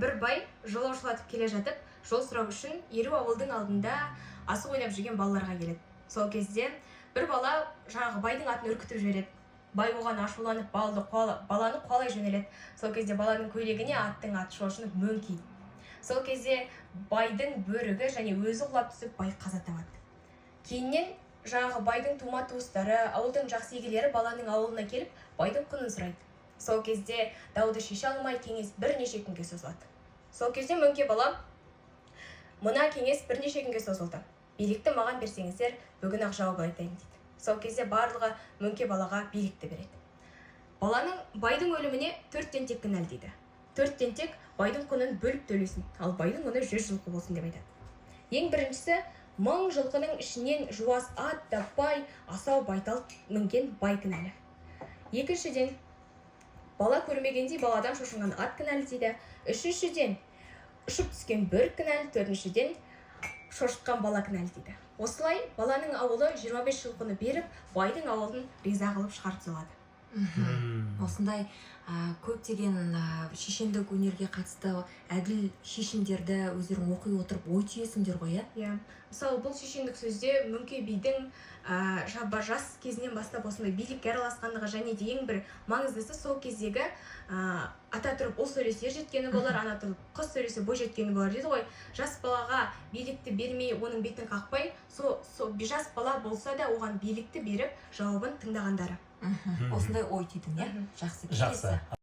Бір бай жолаушылатып келе жатып, жол сұрау үшін елу ауылдың алдында асық ойнап жүрген балаларға келеді. Сол кезде бір бала жаңағы байдың атын үркітіп жібереді. Бай оған ашуланып баланы қуалай жөнеледі. Сол кезде баланың көйлегіне аттың аты шошынып мөңкиді. Сол кезде байдың бөрігі және өзі құлап түсіп, бай қаза табады. Кейіннен жаңағы байдың тума туыстары, ауылдың жақсы егелері баланың ауылына келіп, байдың құнын сұрайды. Сол кезде дауды шеше алмай кеңес бірнеше күнге созылады. Сол кезде мөңке бала: "Мына кеңес бірнеше күнге созылды. Билікті маған берсеңіздер, бүгін ақ жауап айтайын" дейді. Сол кезде барлығы мөңке балаға билікті береді. Баланың байдың өліміне 4 тентек кінәлі дейді. 4 тентек байдың құнын бөліп төлесін, ал байдың құны 100 жылқы болсын деп айтады. Ең біріншісі, 1000 жылқының ішінен жуас ат таппай, асау байтал мінген бай кінәлі. Екіншіден, бала көрмегендей баладан шошынған ат кінәлі дейді. Үшіншіден, ұшып түскен бөрік кінәлі. Төртіншіден, шошытқан бала кінәлі дейді. Осылай баланың ауылы 25 жылқыны беріп, байдың ауылын риза қылып шығарып салады. Осындай көптеген шешендік өнерге қатысты әділ шешімдерді өздерің оқи отырып ой түйесіңдер ғой, иә? Мысалы, бұл шешендік сөзде мөңке бидің жас кезінен бастап осындай билікке араласқандығы және де ең бір маңыздысы сол кездегі ата тұрып ұл сөйлесе ер жеткені болар, ана тұрып қыз сөйлесе бой жеткені болар дейді ғой. Жас балаға билікті бермей, оның бетін қақпай, жас бала болса да оған билікті беріп, жауабын тыңдағандары. Осындай ой түйдің, иә? Жақсы. Жақсы.